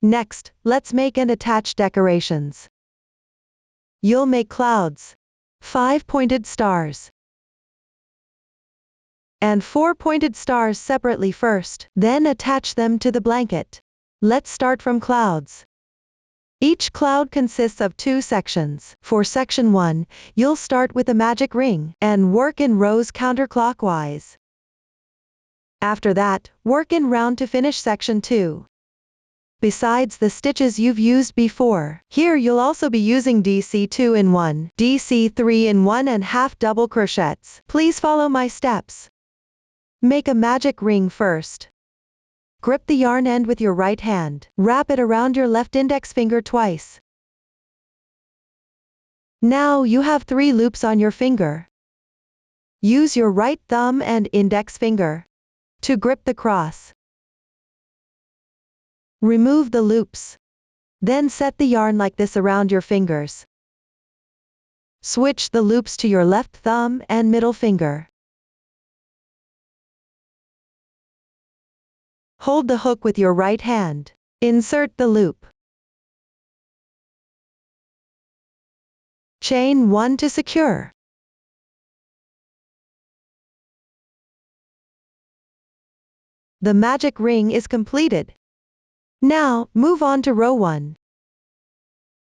Next, let's make and attach decorations. You'll make clouds, 5 pointed stars, and 4 pointed stars separately first, then attach them to the blanket. Let's start from clouds. Each cloud consists of 2 sections. For section 1, you'll start with a magic ring, and work in rows counterclockwise. After that, work in round to finish section 2. Besides the stitches you've used before, here you'll also be using DC 2-in-1, DC 3-in-1 and half double crochets. Please follow my steps. Make a magic ring first. Grip the yarn end with your right hand. Wrap it around your left index finger twice. Now you have 3 loops on your finger. Use your right thumb and index finger to grip the cross. Remove the loops. Then set the yarn like this around your fingers. Switch the loops to your left thumb and middle finger. Hold the hook with your right hand. Insert the loop. Chain 1 to secure. The magic ring is completed. Now, move on to row 1.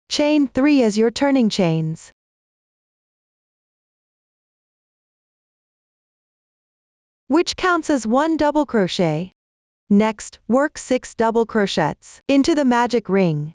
Chain 3 as your turning chains. Which counts as 1 double crochet. Next, work 6 double crochets into the magic ring.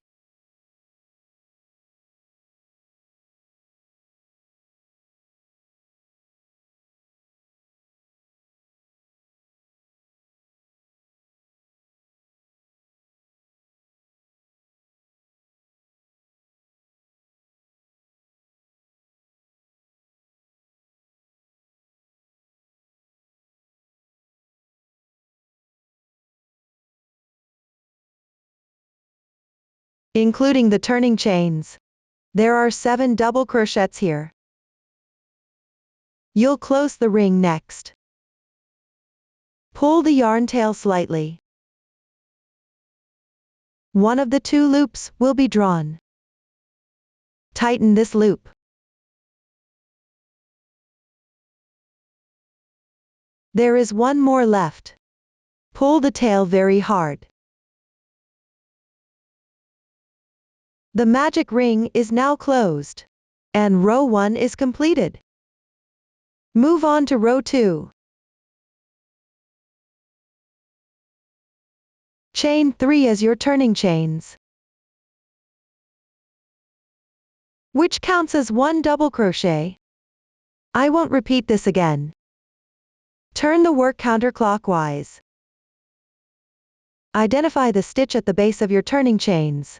Including the turning chains. There are 7 double crochets here. You'll close the ring next. Pull the yarn tail slightly. One of the 2 loops will be drawn. Tighten this loop. There is 1 more left. Pull the tail very hard. The magic ring is now closed, and row 1 is completed. Move on to row 2. Chain 3 as your turning chains, which counts as 1 double crochet. I won't repeat this again. Turn the work counterclockwise. Identify the stitch at the base of your turning chains,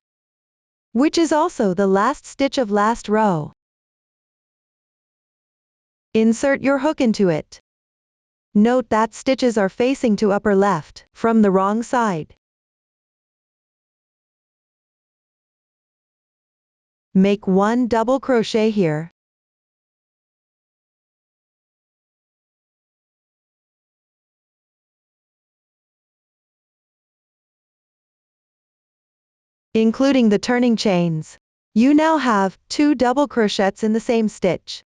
which is also the last stitch of last row. Insert your hook into it. Note that stitches are facing to upper left, from the wrong side. Make 1 double crochet here. Including the turning chains. You now have 2 double crochets in the same stitch.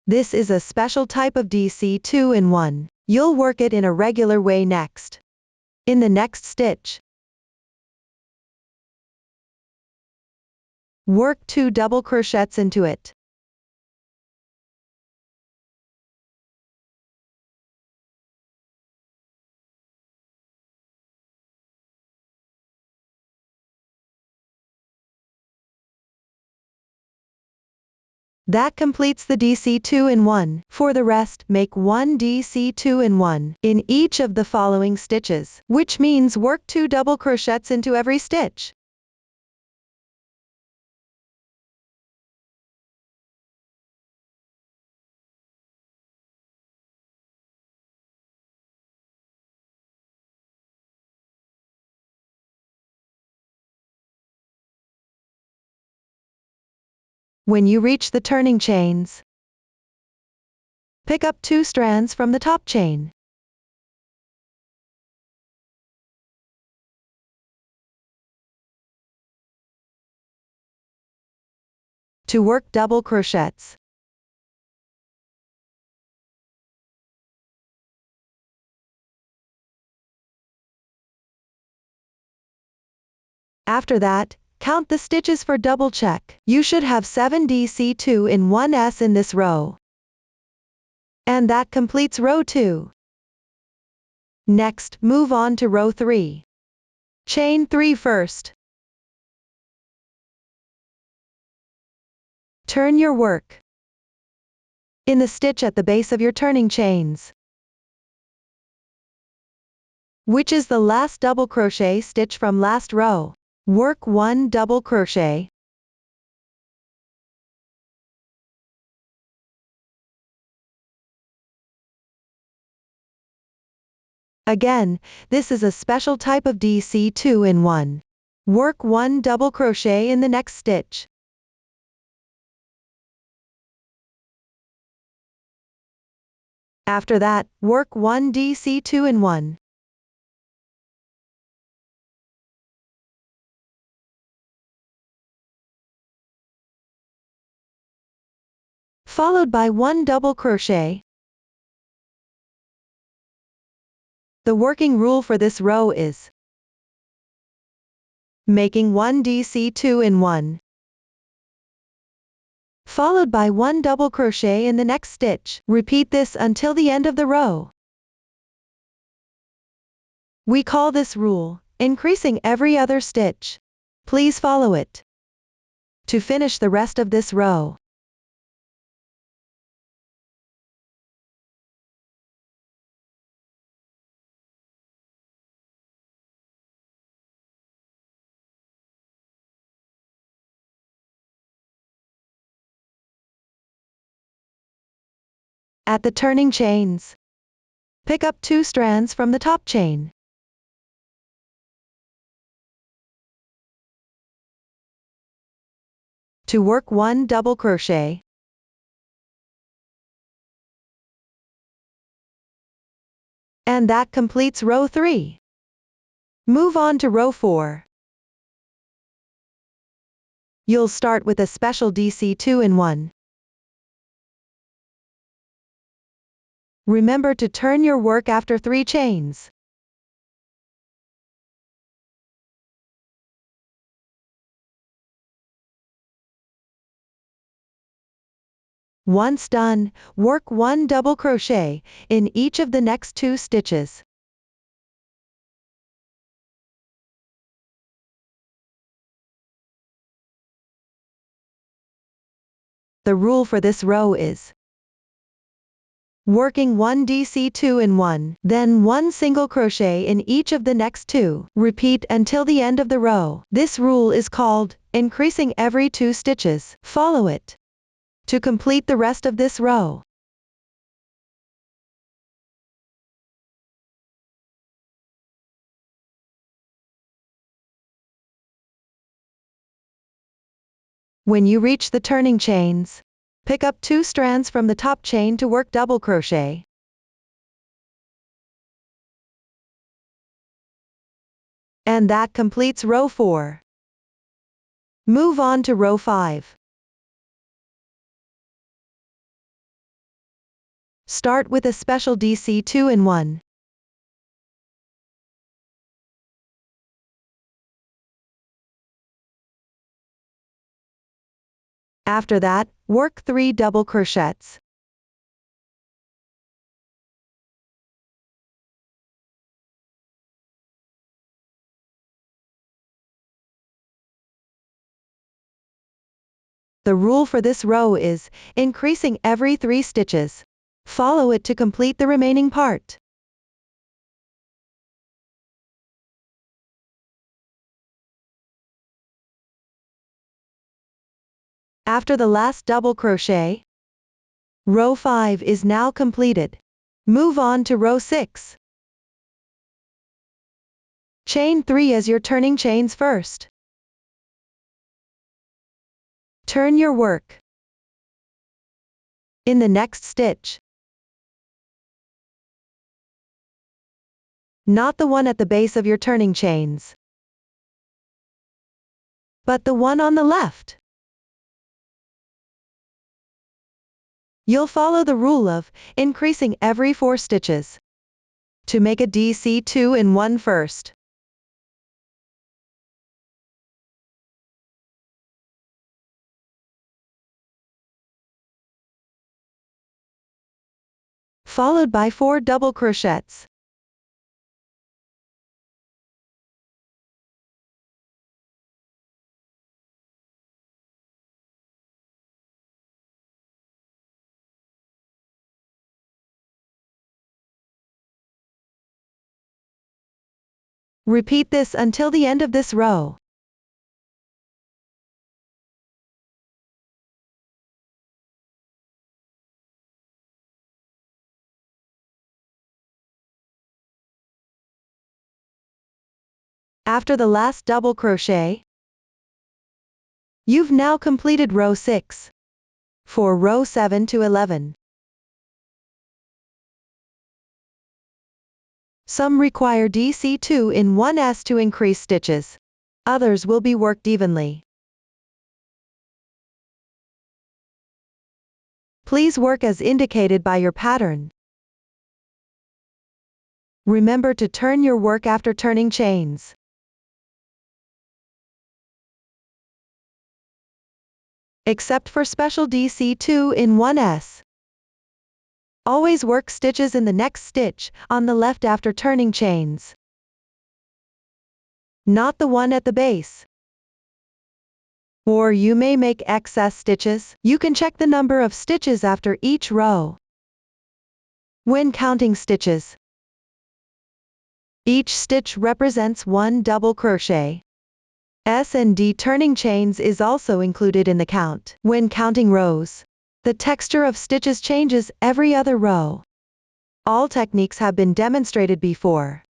This is a special type of DC 2-in-1. You'll work it in a regular way next. In the next stitch, work 2 double crochets into it. That completes the DC 2-in-1. For the rest, make 1 DC 2-in-1 in each of the following stitches, which means work 2 double crochets into every stitch. When you reach the turning chains, pick up 2 strands from the top chain. to work double crochets. After that, count the stitches for double check. You should have 7 DC2 in 1s in this row. And that completes row 2. Next, move on to row 3. Chain 3 first. Turn your work in the stitch at the base of your turning chains, which is the last double crochet stitch from last row. Work 1 double crochet. Again, this is a special type of DC2 in 1. Work 1 double crochet in the next stitch. After that, work 1 DC2 in 1. Followed by 1 double crochet. The working rule for this row is making 1 DC2 in 1, followed by 1 double crochet in the next stitch. Repeat this until the end of the row. We call this rule increasing every other stitch. Please follow it to finish the rest of this row. At the turning chains, pick up 2 strands from the top chain. To work 1 double crochet. And that completes row 3. Move on to row 4. You'll start with a special DC2 in 1. Remember to turn your work after 3 chains. Once done, work 1 double crochet in each of the next 2 stitches. The rule for this row is working 1 DC2 in 1, then 1 single crochet in each of the next 2. Repeat until the end of the row. This rule is called increasing every 2 stitches. Follow it to complete the rest of this row. When you reach the turning chains, pick up 2 strands from the top chain to work double crochet. And that completes row 4. Move on to row 5. Start with a special DC2 in 1. After that, work 3 double crochets. The rule for this row is increasing every 3 stitches. Follow it to complete the remaining part. After the last double crochet, row 5 is now completed. Move on to row 6. Chain 3 as your turning chains first. Turn your work in the next stitch, not the one at the base of your turning chains, but the one on the left. You'll follow the rule of increasing every 4 stitches. To make a DC 2 in 1 first. Followed by 4 double crochets. Repeat this until the end of this row. After the last double crochet, you've now completed row 6. For row 7 to 11. Some require DC2 in 1s to increase stitches. Others will be worked evenly. Please work as indicated by your pattern. Remember to turn your work after turning chains. Except for special DC2 in 1s. Always work stitches in the next stitch on the left after turning chains. Not the one at the base. Or you may make excess stitches. You can check the number of stitches after each row. When counting stitches, each stitch represents 1 double crochet. S and D turning chains is also included in the count. When counting rows, the texture of stitches changes every other row. All techniques have been demonstrated before.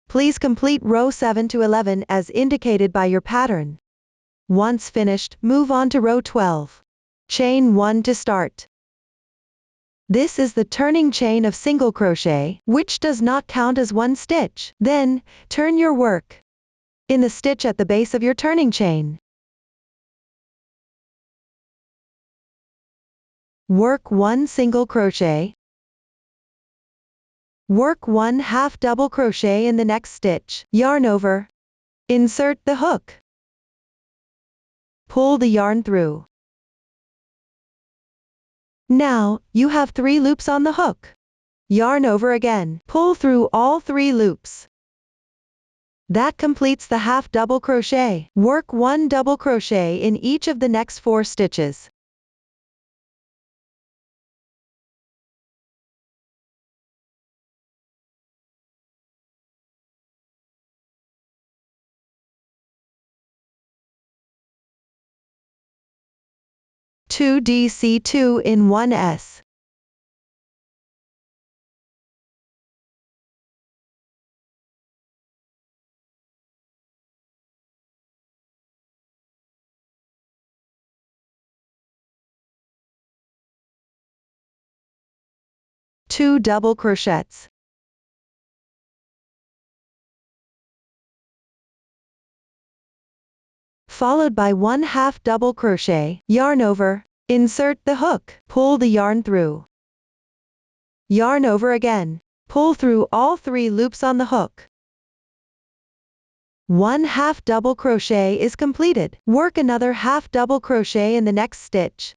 Please complete row 7 to 11 as indicated by your pattern. Once finished, move on to row 12. Chain 1 to start. This is the turning chain of single crochet, which does not count as 1 stitch. Then, turn your work in the stitch at the base of your turning chain. Work 1 single crochet. Work 1 half double crochet in the next stitch. Yarn over. Insert the hook. Pull the yarn through. Now, you have 3 loops on the hook. Yarn over again. Pull through all 3 loops. That completes the half double crochet. Work 1 double crochet in each of the next 4 stitches. Two DC2 in 1s. Two double crochets. Followed by 1 half double crochet. Yarn over. Insert the hook. Pull the yarn through. Yarn over again. Pull through all 3 loops on the hook. 1 half double crochet is completed. Work another half double crochet in the next stitch.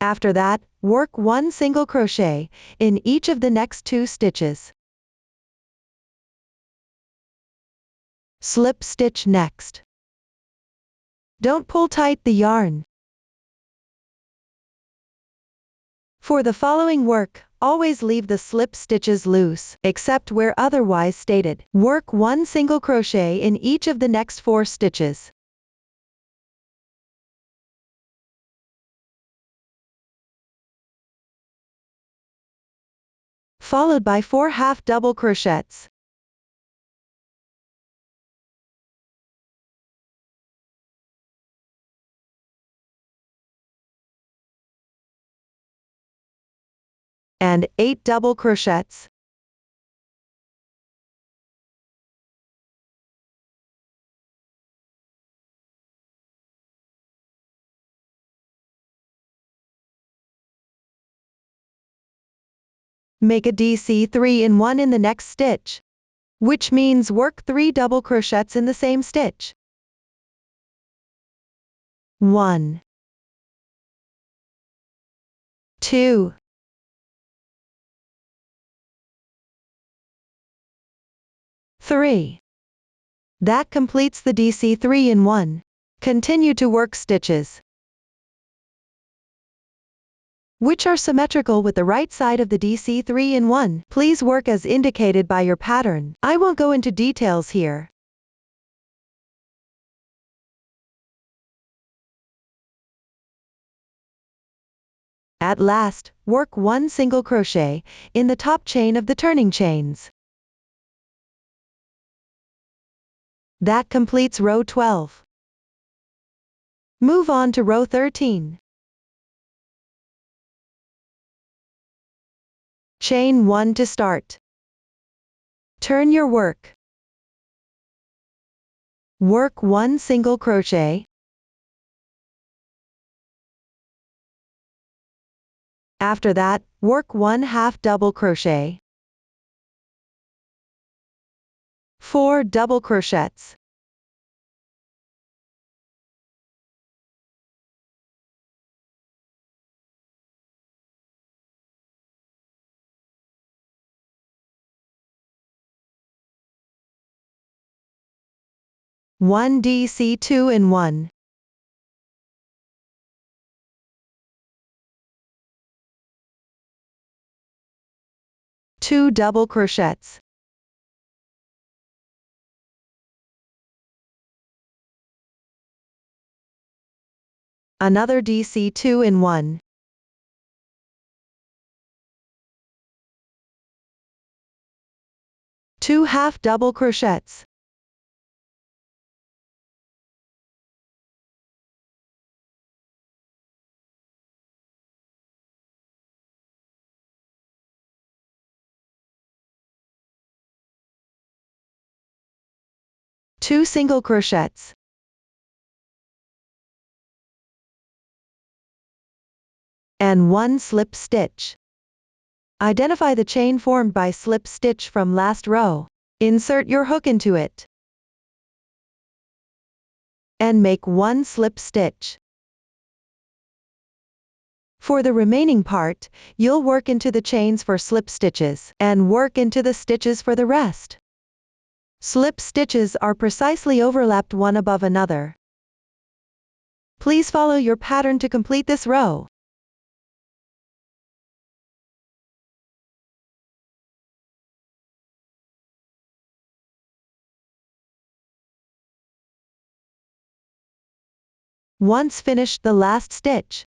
After that, work 1 single crochet in each of the next 2 stitches. Slip stitch next. Don't pull tight the yarn. For the following work, always leave the slip stitches loose, except where otherwise stated. Work 1 single crochet in each of the next 4 stitches. Followed by 4 half double crochets. And 8 double crochets. Make a DC 3 in 1 in the next stitch, which means work 3 double crochets in the same stitch. 1, 2, 3. That completes the DC 3 in 1. Continue to work stitches which are symmetrical with the right side of the DC 3 in 1. Please work as indicated by your pattern. I won't go into details here. At last, work 1 single crochet in the top chain of the turning chains. That completes row 12. Move on to row 13. Chain 1 to start. Turn your work. Work 1 single crochet. After that, work 1 half double crochet. 4 double crochets. One DC 2 in 1. Two double crochets. Another DC 2 in 1. Two half double crochets. Two single crochets. And one slip stitch. Identify the chain formed by slip stitch from last row. Insert your hook into it. And make one slip stitch. For the remaining part, you'll work into the chains for slip stitches, and work into the stitches for the rest. Slip stitches are precisely overlapped one above another. Please follow your pattern to complete this row. Once finished the last stitch,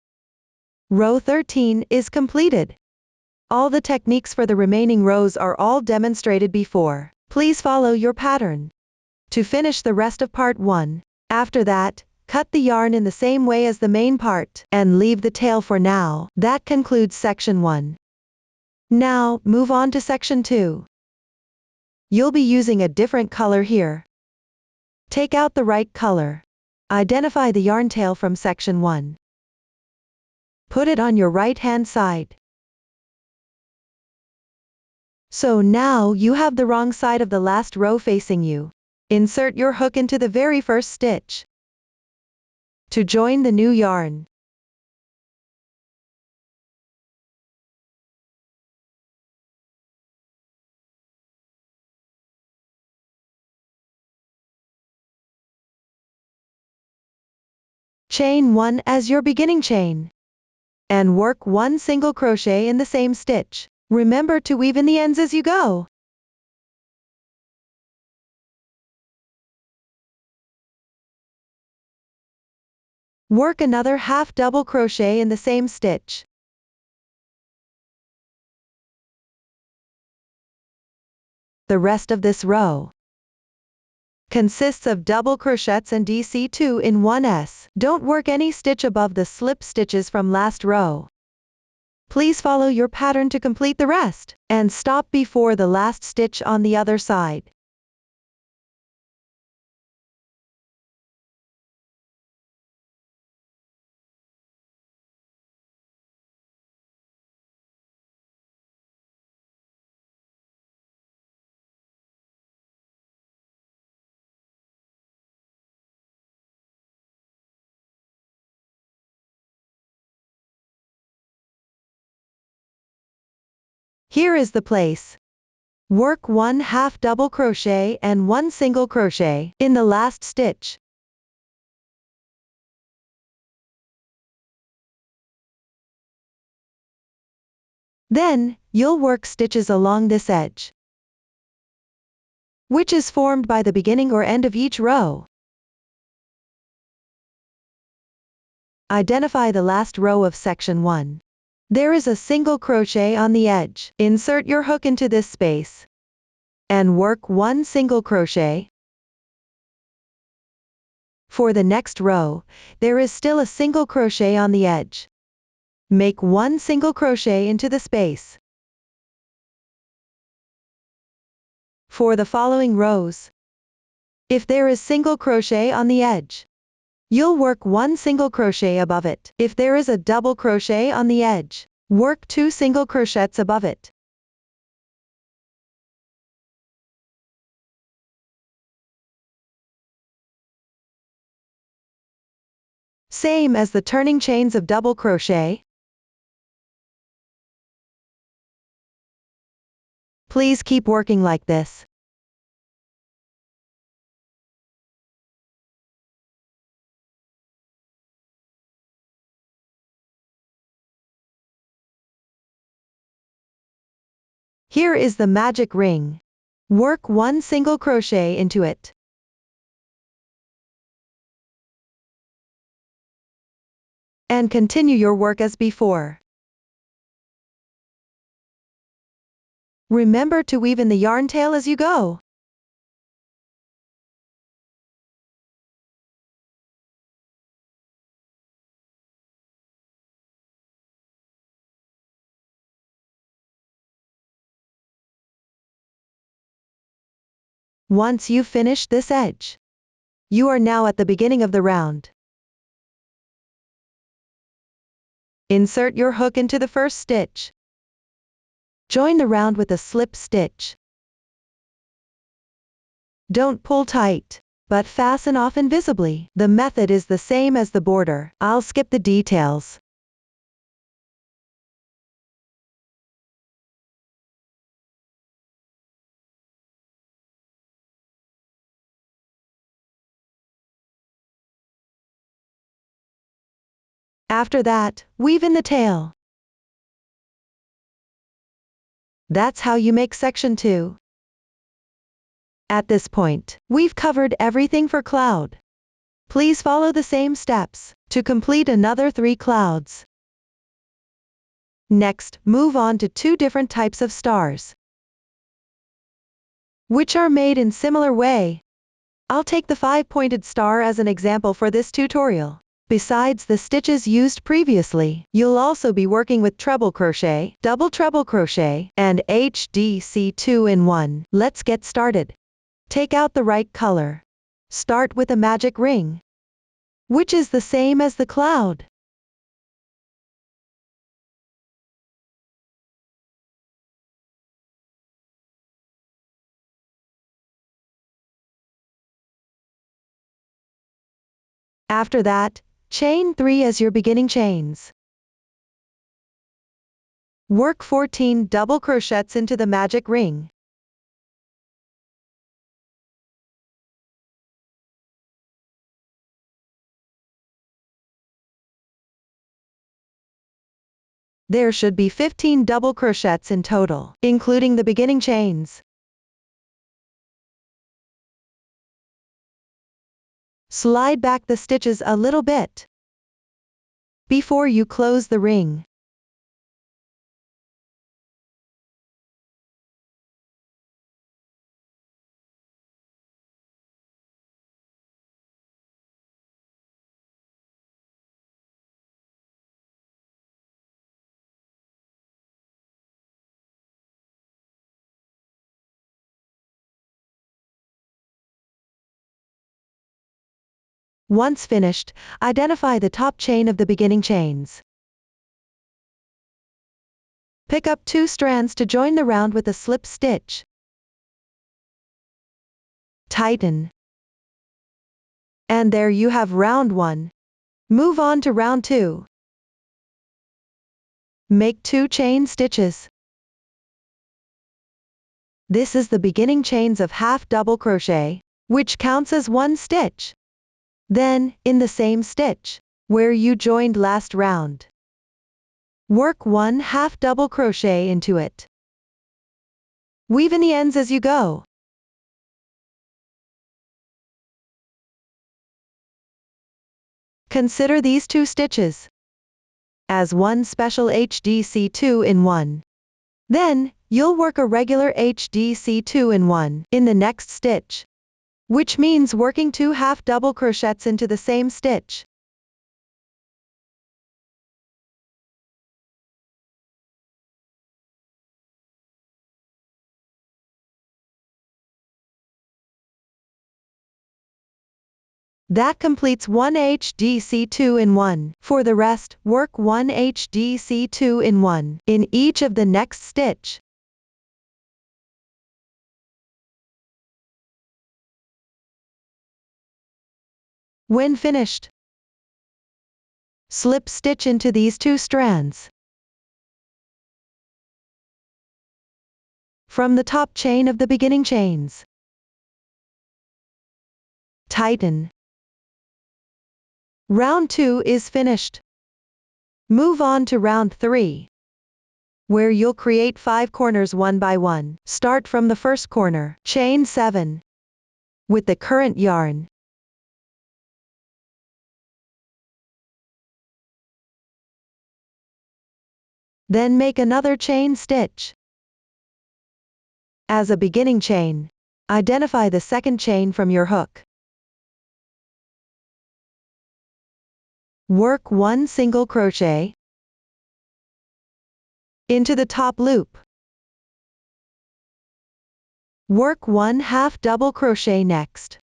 row 13 is completed. All the techniques for the remaining rows are all demonstrated before. Please follow your pattern to finish the rest of part 1. After that, cut the yarn in the same way as the main part, and leave the tail for now. That concludes section 1. Now, move on to section 2. You'll be using a different color here. Take out the right color. Identify the yarn tail from section 1. Put it on your right hand side. So now you have the wrong side of the last row facing you. Insert your hook into the very first stitch to join the new yarn. Chain 1 as your beginning chain. And work 1 single crochet in the same stitch. Remember to weave in the ends as you go. Work another half double crochet in the same stitch. The rest of this row consists of double crochets and DC 2 in 1s. Don't work any stitch above the slip stitches from last row. Please follow your pattern to complete the rest, and stop before the last stitch on the other side. Here is the place. Work 1/2 double crochet and 1 single crochet in the last stitch. Then, you'll work stitches along this edge, which is formed by the beginning or end of each row. Identify the last row of section 1. There is a single crochet on the edge. Insert your hook into this space and work 1 single crochet. For the next row, there is still a single crochet on the edge. Make 1 single crochet into the space. For the following rows, if there is single crochet on the edge, you'll work 1 single crochet above it. If there is a double crochet on the edge, work 2 single crochets above it. Same as the turning chains of double crochet. Please keep working like this. Here is the magic ring. Work 1 single crochet into it. And continue your work as before. Remember to weave in the yarn tail as you go. Once you've finished this edge, you are now at the beginning of the round. Insert your hook into the first stitch. Join the round with a slip stitch. Don't pull tight, but fasten off invisibly. The method is the same as the border. I'll skip the details. After that, weave in the tail. That's how you make section 2. At this point, we've covered everything for cloud. Please follow the same steps to complete another 3 clouds. Next, move on to 2 different types of stars, which are made in similar way. I'll take the 5-pointed star as an example for this tutorial. Besides the stitches used previously, you'll also be working with treble crochet, double treble crochet, and HDC 2-in-1. Let's get started. Take out the right color. Start with a magic ring, which is the same as the cloud. After that, chain 3 as your beginning chains. Work 14 double crochets into the magic ring. There should be 15 double crochets in total, including the beginning chains. Slide back the stitches a little bit before you close the ring. Once finished, identify the top chain of the beginning chains. Pick up 2 strands to join the round with a slip stitch. Tighten. And there you have round 1. Move on to round 2. Make 2 chain stitches. This is the beginning chains of half double crochet, which counts as one stitch. Then, in the same stitch, where you joined last round, work one half double crochet into it. Weave in the ends as you go. Consider these 2 stitches as one special HDC 2-in-1. Then, you'll work a regular HDC 2-in-1 in the next stitch, which means working 2 half double crochets into the same stitch. That completes one HDC 2-in-1. For the rest, work one HDC 2-in-1 in each of the next stitch. When finished, slip stitch into these 2 strands. From the top chain of the beginning chains, tighten. Round 2 is finished. Move on to round 3, where you'll create 5 corners one by one. Start from the first corner, chain 7, with the current yarn. Then make another chain stitch. As a beginning chain, identify the second chain from your hook. Work one single crochet into the top loop. Work one half double crochet next.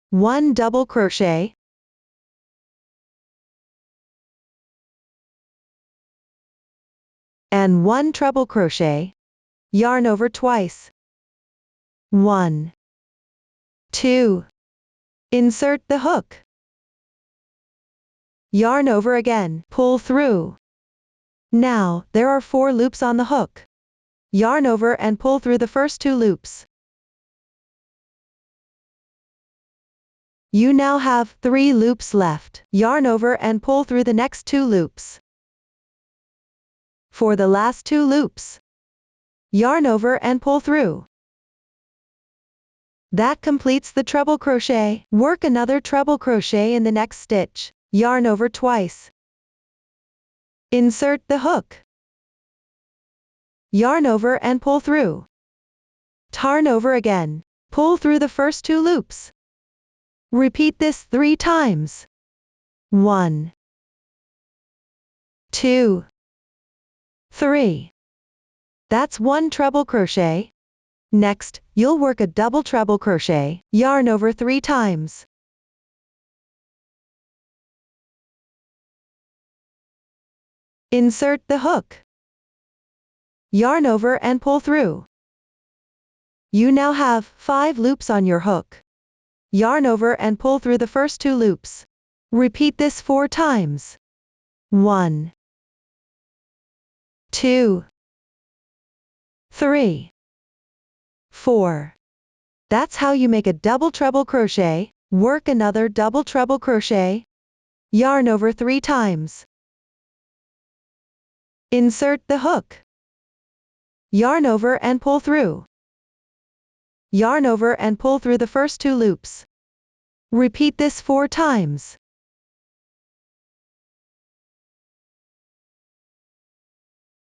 1 double crochet, and 1 treble crochet. Yarn over twice. 1, 2. Insert the hook. Yarn over again, pull through. Now, there are 4 loops on the hook. Yarn over and pull through the first 2 loops. You now have 3 loops left. Yarn over and pull through the next 2 loops. For the last 2 loops, yarn over and pull through. That completes the treble crochet. Work another treble crochet in the next stitch. Yarn over twice. Insert the hook. Yarn over and pull through. Yarn over again. Pull through the first 2 loops. Repeat this 3 times. 1, 2, 3. That's 1 treble crochet. Next, you'll work a double treble crochet. Yarn over 3 times. Insert the hook. Yarn over and pull through. You now have 5 loops on your hook. Yarn over and pull through the first 2 loops. Repeat this 4 times. 1, 2, 3, 4. That's how you make a double treble crochet. Work another double treble crochet. Yarn over 3 times. Insert the hook. Yarn over and pull through. Yarn over and pull through the first 2 loops. Repeat this 4 times.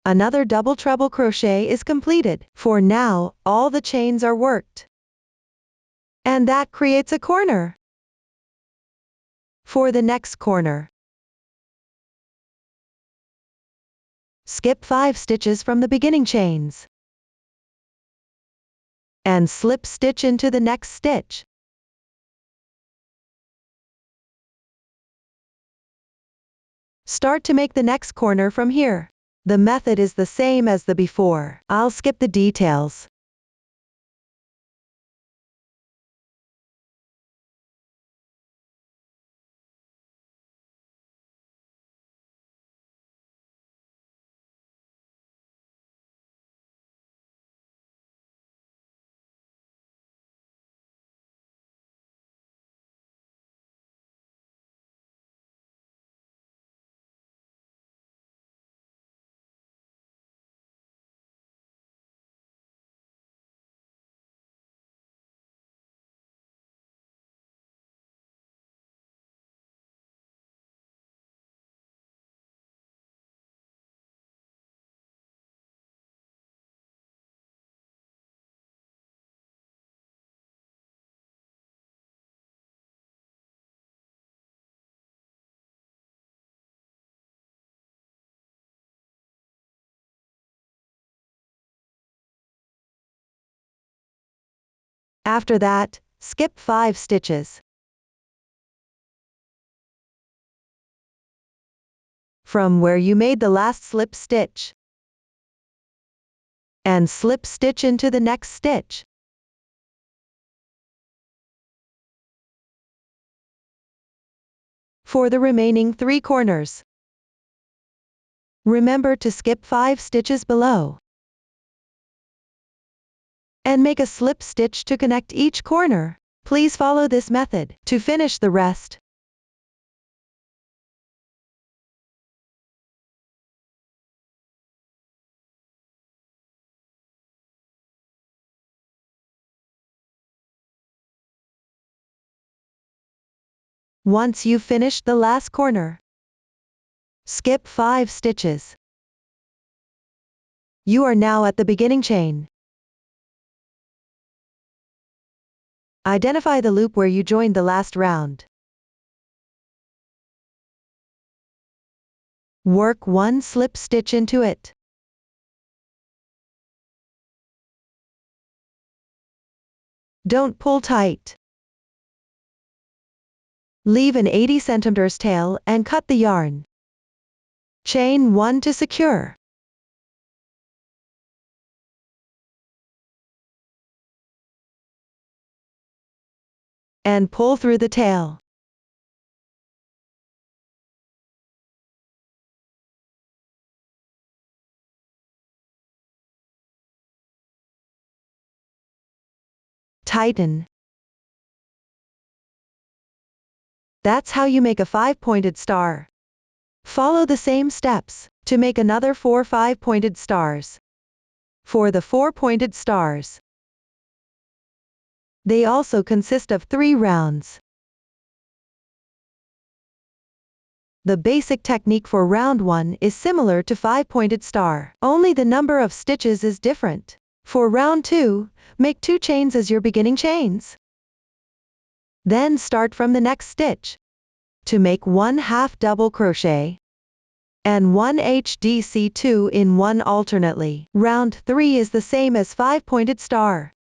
Another double treble crochet is completed. For now, all the chains are worked. And that creates a corner. For the next corner, skip 5 stitches from the beginning chains and slip stitch into the next stitch. Start to make the next corner from here. The method is the same as the before. I'll skip the details. After that, skip 5 stitches. From where you made the last slip stitch, and slip stitch into the next stitch. For the remaining 3 corners, remember to skip 5 stitches below, and make a slip stitch to connect each corner. Please follow this method to finish the rest. Once you've finished the last corner, skip 5 stitches. You are now at the beginning chain. Identify the loop where you joined the last round. Work 1 slip stitch into it. Don't pull tight. Leave an 80 cm tail and cut the yarn. Chain 1 to secure. And pull through the tail. Tighten. That's how you make a 5-pointed star. Follow the same steps to make another 4 5-pointed stars. For the 4-pointed stars, they also consist of 3 rounds. The basic technique for round 1 is similar to 5-pointed star, only the number of stitches is different. For round 2, make 2 chains as your beginning chains. Then start from the next stitch to make 1 half double crochet and 1 HDC 2 in 1 alternately. Round 3 is the same as 5-pointed star,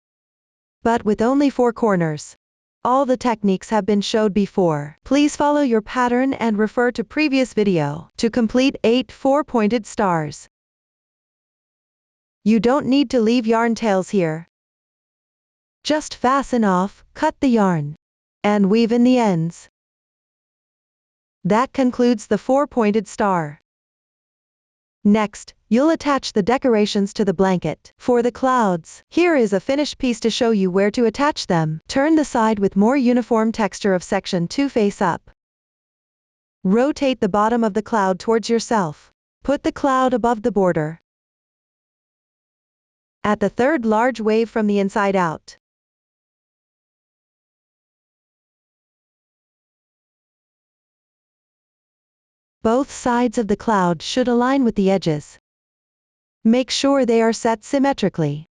but with only 4 corners. All the techniques have been showed before. Please follow your pattern and refer to previous video to complete 8 4-pointed stars. You don't need to leave yarn tails here. Just fasten off, cut the yarn, and weave in the ends. That concludes the 4-pointed star. Next, you'll attach the decorations to the blanket. For the clouds, here is a finished piece to show you where to attach them. Turn the side with more uniform texture of section 2 face up. Rotate the bottom of the cloud towards yourself. Put the cloud above the border. At the third large wave from the inside out. Both sides of the cloud should align with the edges. Make sure they are set symmetrically.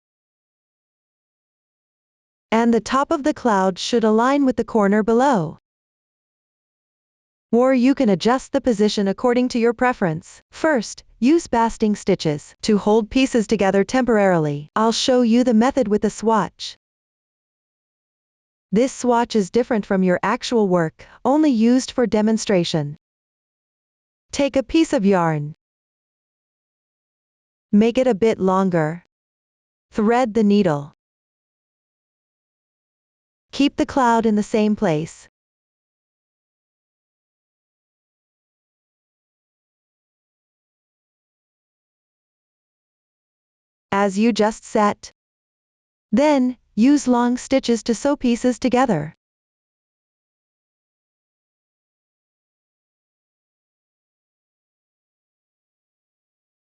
And the top of the cloud should align with the corner below. Or you can adjust the position according to your preference. First, use basting stitches to hold pieces together temporarily. I'll show you the method with a swatch. This swatch is different from your actual work, only used for demonstration. Take a piece of yarn. Make it a bit longer. Thread the needle. Keep the cloud in the same place. As you just set. Then, use long stitches to sew pieces together.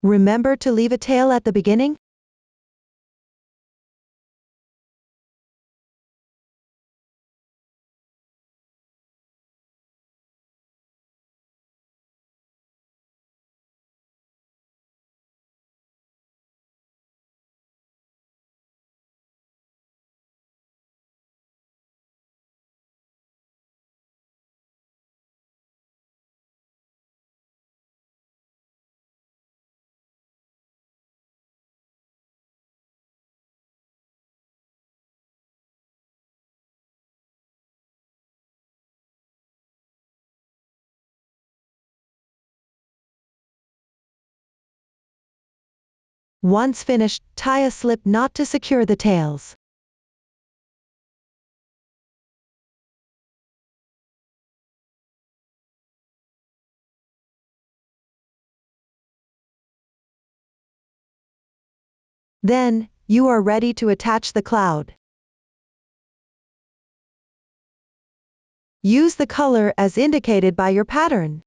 Remember to leave a tail at the beginning. Once finished, tie a slip knot to secure the tails. Then, you are ready to attach the cloud. Use the color as indicated by your pattern.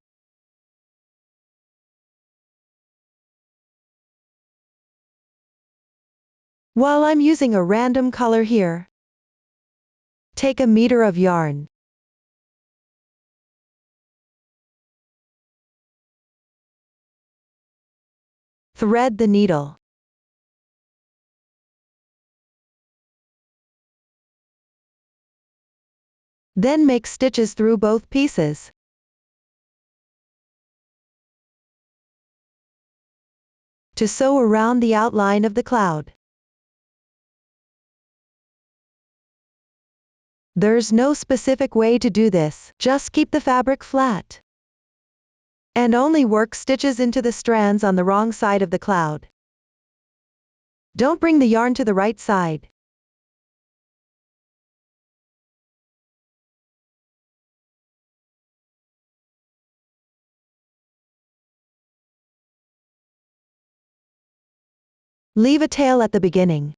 While I'm using a random color here, take a meter of yarn. Thread the needle. Then make stitches through both pieces. To sew around the outline of the cloud. There's no specific way to do this, just keep the fabric flat. And only work stitches into the strands on the wrong side of the cloud. Don't bring the yarn to the right side. Leave a tail at the beginning.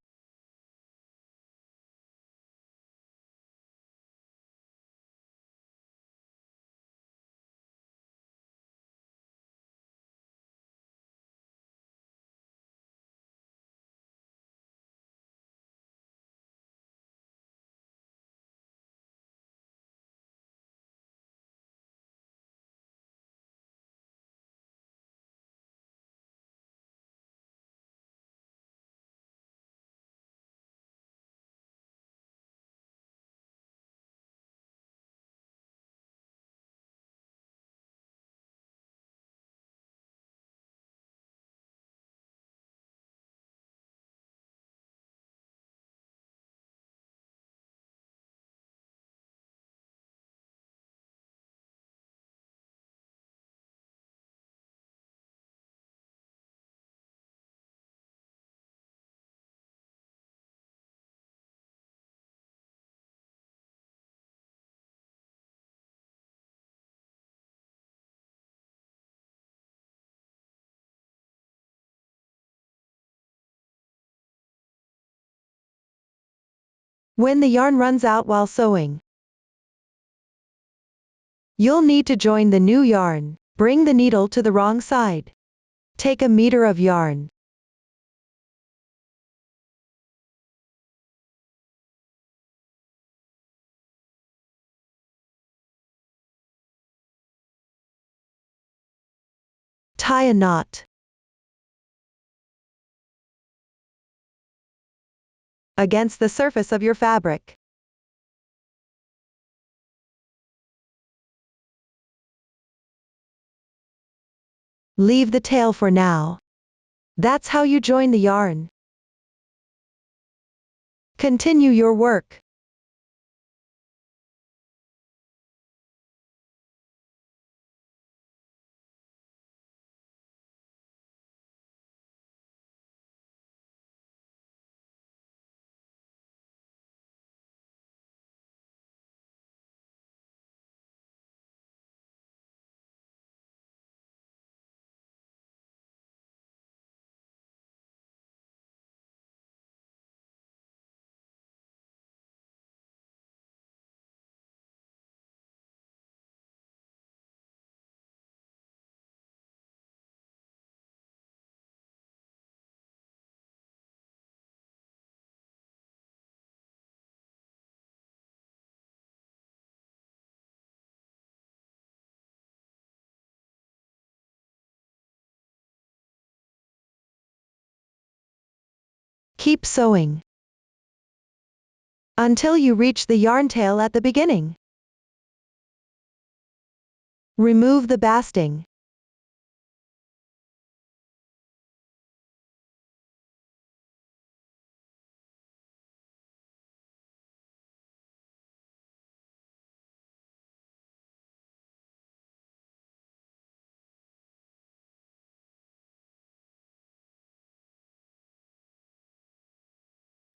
When the yarn runs out while sewing, you'll need to join the new yarn. Bring the needle to the wrong side. Take a meter of yarn. Tie a knot against the surface of your fabric. Leave the tail for now. That's how you join the yarn. Continue your work. Keep sewing until you reach the yarn tail at the beginning. Remove the basting.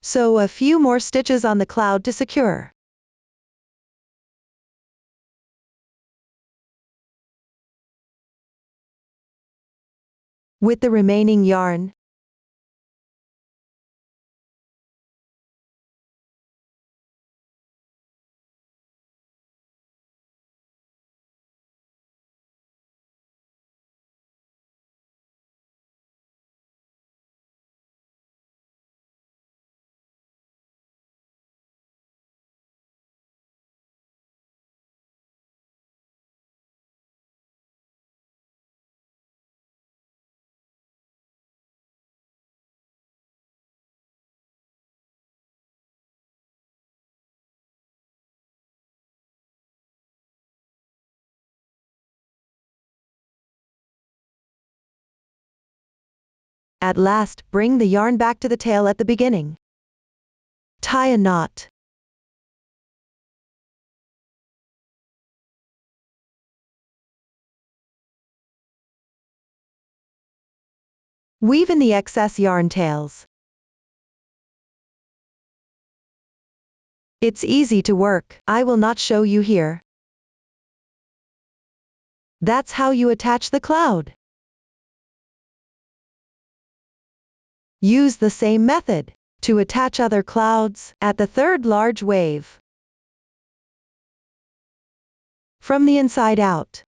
Sew a few more stitches on the cloud to secure. With the remaining yarn, at last, bring the yarn back to the tail at the beginning. Tie a knot. Weave in the excess yarn tails. It's easy to work, I will not show you here. That's how you attach the cloud. Use the same method to attach other clouds at the third large wave. From the inside out.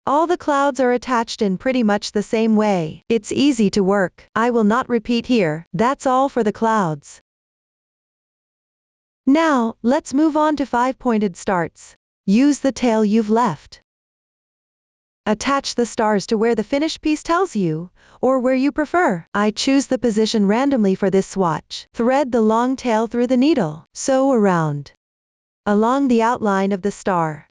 All the clouds are attached in pretty much the same way. It's easy to work, I will not repeat here, that's all for the clouds. Now, let's move on to 5 pointed starts. Use the tail you've left. Attach the stars to where the finished piece tells you, or where you prefer. I choose the position randomly for this swatch. Thread the long tail through the needle. Sew around along the outline of the star.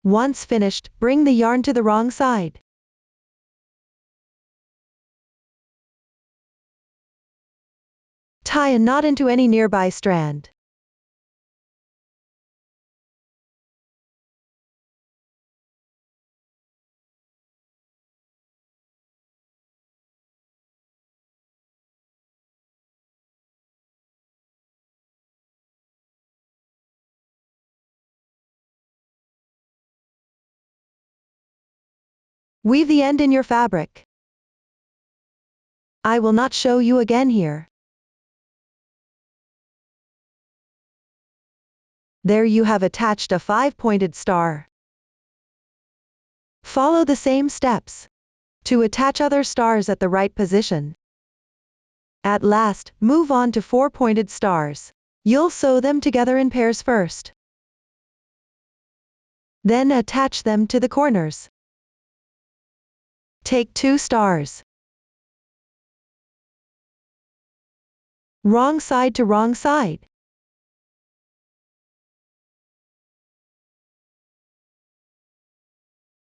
Once finished, bring the yarn to the wrong side. Tie a knot into any nearby strand. Weave the end in your fabric. I will not show you again here. There you have attached a 5-pointed star. Follow the same steps to attach other stars at the right position. At last, move on to 4-pointed stars. You'll sew them together in pairs first. Then attach them to the corners. Take 2 stars. Wrong side to wrong side.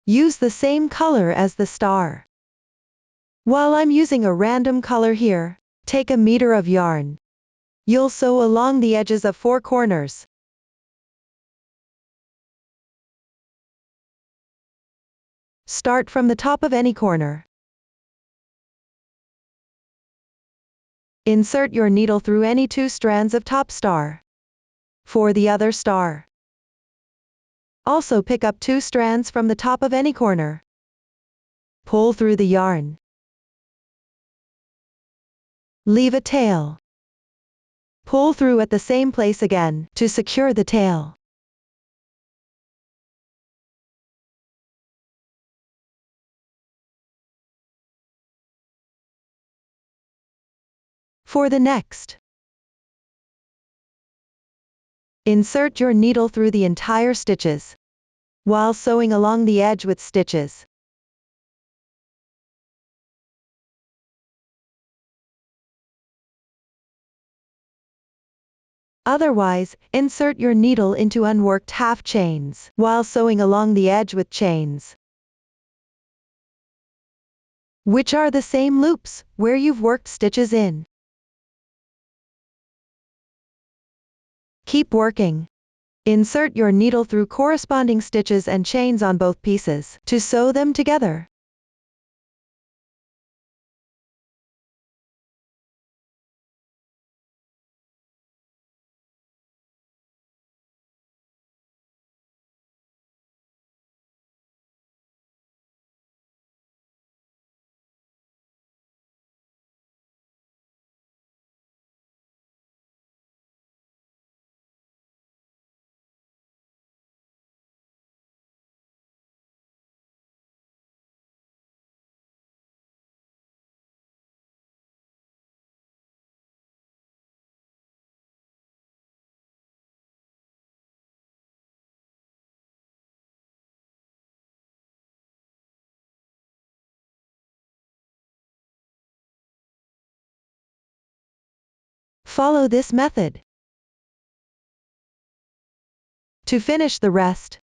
Use the same color as the star. While I'm using a random color here, take 1 meter of yarn. You'll sew along the edges of 4 corners. Start from the top of any corner. Insert your needle through any 2 strands of top star. For the other star. Also pick up 2 strands from the top of any corner. Pull through the yarn. Leave a tail. Pull through at the same place again to secure the tail. For the next, insert your needle through the entire stitches, while sewing along the edge with stitches. Otherwise, insert your needle into unworked half chains, while sewing along the edge with chains, which are the same loops, where you've worked stitches in. Keep working. Insert your needle through corresponding stitches and chains on both pieces, to sew them together. Follow this method to finish the rest.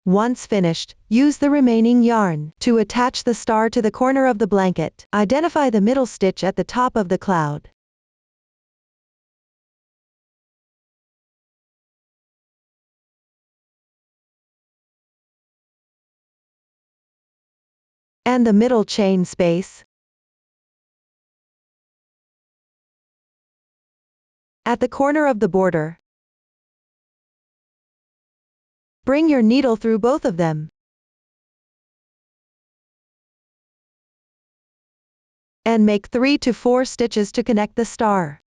Once finished, use the remaining yarn to attach the star to the corner of the blanket. Identify the middle stitch at the top of the cloud. And the middle chain space. At the corner of the border. Bring your needle through both of them. And make 3 to 4 stitches to connect the star.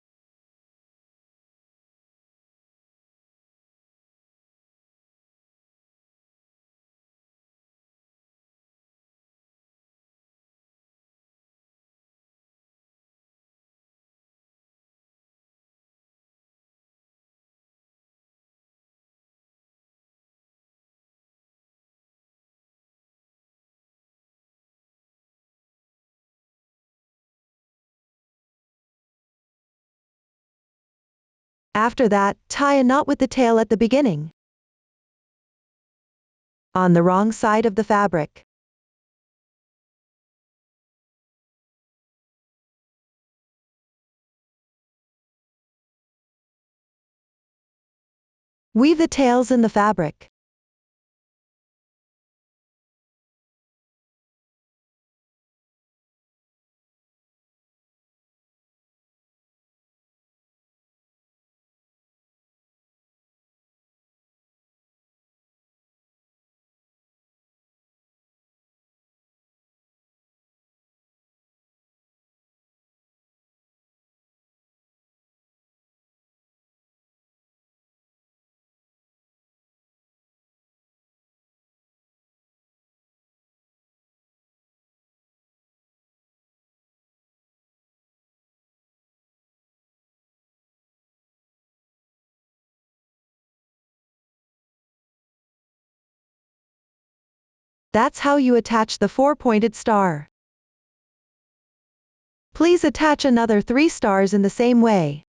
After that, tie a knot with the tail at the beginning, on the wrong side of the fabric. Weave the tails in the fabric. That's how you attach the 4-pointed star. Please attach another 3 stars in the same way.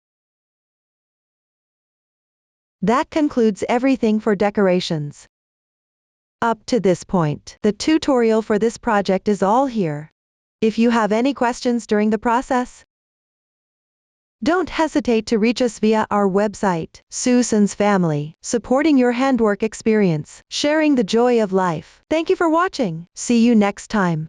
That concludes everything for decorations. Up to this point, the tutorial for this project is all here. If you have any questions during the process, Don't hesitate to reach us via our website, Susan's Family, supporting your handwork experience, sharing the joy of life. Thank you for watching. See you next time.